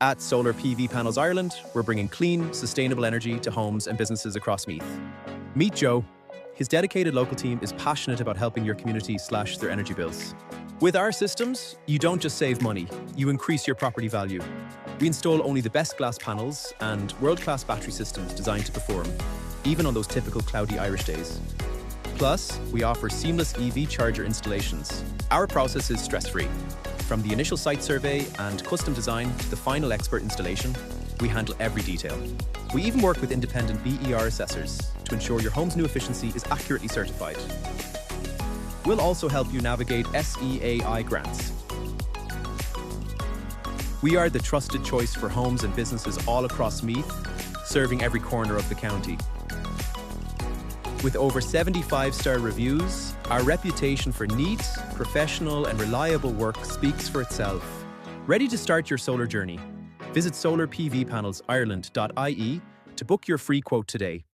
At Solar PV Panels Ireland, we're bringing clean, sustainable energy to homes and businesses across Meath. Meet Joe. His dedicated local team is passionate about helping your community slash their energy bills. With our systems, you don't just save money, you increase your property value. We install only the best glass panels and world-class battery systems designed to perform, even on those typical cloudy Irish days. Plus, we offer seamless EV charger installations. Our process is stress-free. From the initial site survey and custom design to the final expert installation, we handle every detail. We even work with independent BER assessors to ensure your home's new efficiency is accurately certified. We'll also help you navigate SEAI grants. We are the trusted choice for homes and businesses all across Meath, serving every corner of the county. With over 75-star reviews, our reputation for neat, professional and reliable work speaks for itself. Ready to start your solar journey? Visit solarpvpanelsireland.ie to book your free quote today.